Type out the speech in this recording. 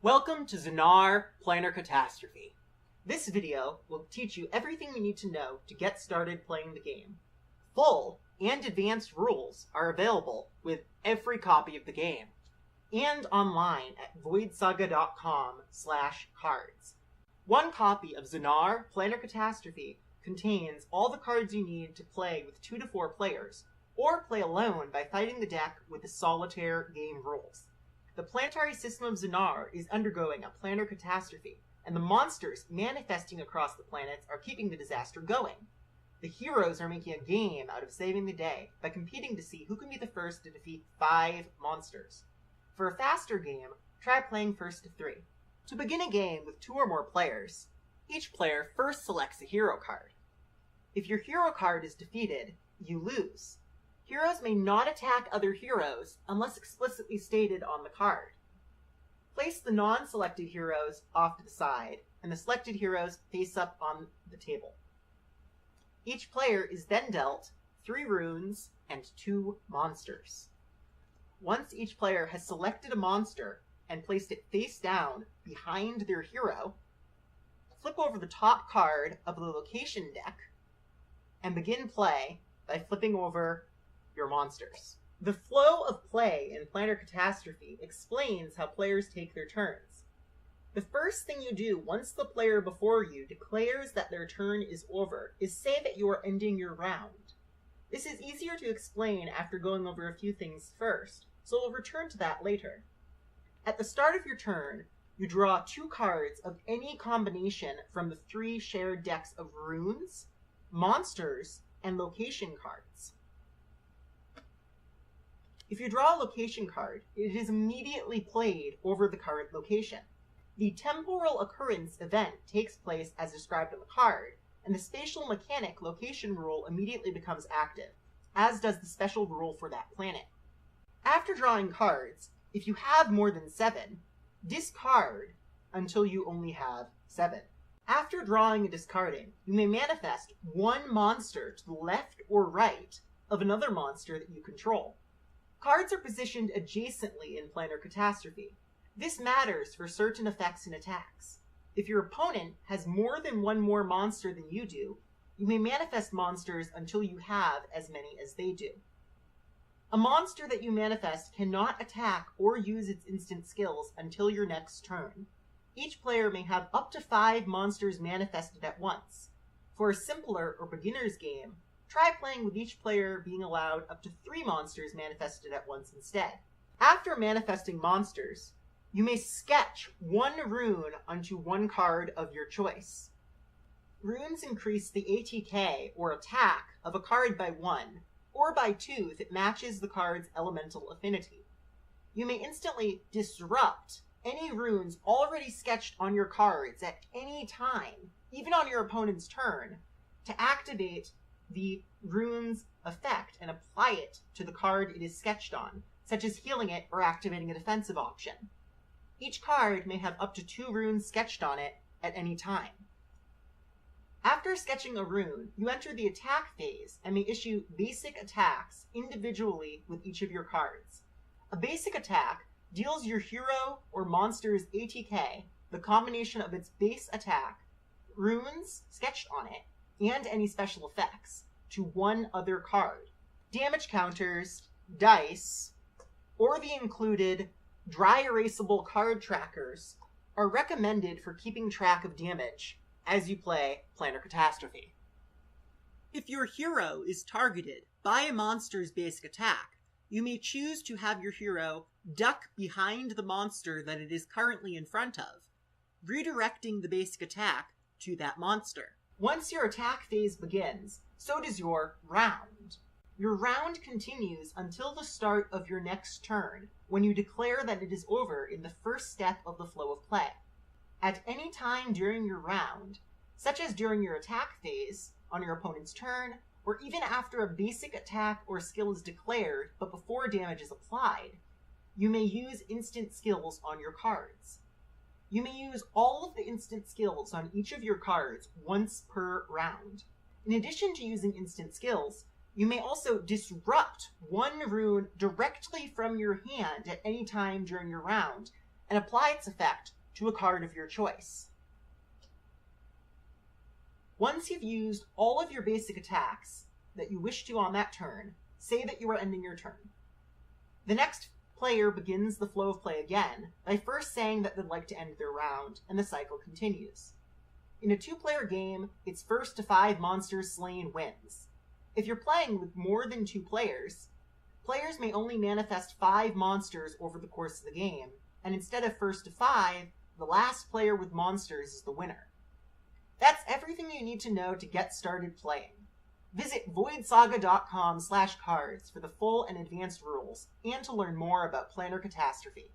Welcome to za'nar Planar Catastrophe. This video will teach you everything you need to know to get started playing the game. Full and advanced rules are available with every copy of the game, and online at voidsaga.com/cards. One copy of za'nar Planar Catastrophe contains all the cards you need to play with 2 to 4 players, or play alone by fighting the deck with the solitaire game rules. The planetary system of za'nar is undergoing a planar catastrophe, and the monsters manifesting across the planets are keeping the disaster going. The heroes are making a game out of saving the day by competing to see who can be the first to defeat 5 monsters. For a faster game, try playing first to 3. To begin a game with 2 or more players, each player first selects a hero card. If your hero card is defeated, you lose. Heroes may not attack other heroes unless explicitly stated on the card. Place the non-selected heroes off to the side, and the selected heroes face up on the table. Each player is then dealt 3 runes and 2 monsters. Once each player has selected a monster and placed it face down behind their hero, flip over the top card of the location deck and begin play by flipping over your monsters. The flow of play in Planar Catastrophe explains how players take their turns. The first thing you do once the player before you declares that their turn is over is say that you are ending your round. This is easier to explain after going over a few things first, so we'll return to that later. At the start of your turn, you draw 2 cards of any combination from the 3 shared decks of runes, monsters, and location cards. If you draw a location card, it is immediately played over the current location. The temporal occurrence event takes place as described on the card, and the spatial mechanic location rule immediately becomes active, as does the special rule for that planet. After drawing cards, if you have more than 7, discard until you only have 7. After drawing and discarding, you may manifest 1 monster to the left or right of another monster that you control. Cards are positioned adjacently in Planar Catastrophe. This matters for certain effects and attacks. If your opponent has more than 1 more monster than you do, you may manifest monsters until you have as many as they do. A monster that you manifest cannot attack or use its instant skills until your next turn. Each player may have up to 5 monsters manifested at once. For a simpler or beginner's game, try playing with each player being allowed up to 3 monsters manifested at once instead. After manifesting monsters, you may sketch 1 rune onto 1 card of your choice. Runes increase the ATK, or attack, of a card by 1, or by 2 if it matches the card's elemental affinity. You may instantly disrupt any runes already sketched on your cards at any time, even on your opponent's turn, to activate the rune's effect and apply it to the card it is sketched on, such as healing it or activating a defensive option. Each card may have up to 2 runes sketched on it at any time. After sketching a rune, you enter the attack phase and may issue basic attacks individually with each of your cards. A basic attack deals your hero or monster's ATK, the combination of its base attack, runes sketched on it, and any special effects, to 1 other card. Damage counters, dice, or the included dry erasable card trackers are recommended for keeping track of damage as you play Planar Catastrophe. If your hero is targeted by a monster's basic attack, you may choose to have your hero duck behind the monster that it is currently in front of, redirecting the basic attack to that monster. Once your attack phase begins, so does your round. Your round continues until the start of your next turn, when you declare that it is over in the first step of the flow of play. At any time during your round, such as during your attack phase, on your opponent's turn, or even after a basic attack or skill is declared but before damage is applied, you may use instant skills on your cards. You may use all of the instant skills on each of your cards once per round. In addition to using instant skills, you may also disrupt 1 rune directly from your hand at any time during your round, and apply its effect to a card of your choice. Once you've used all of your basic attacks that you wish to on that turn, say that you are ending your turn. The next player begins the flow of play again by first saying that they'd like to end their round, and the cycle continues. In a 2-player game, it's first to 5 monsters slain wins. If you're playing with more than 2 players, players may only manifest 5 monsters over the course of the game, and instead of first to 5, the last player with monsters is the winner. That's everything you need to know to get started playing. Visit voidsaga.com/cards for the full and advanced rules, and to learn more about Planar Catastrophe.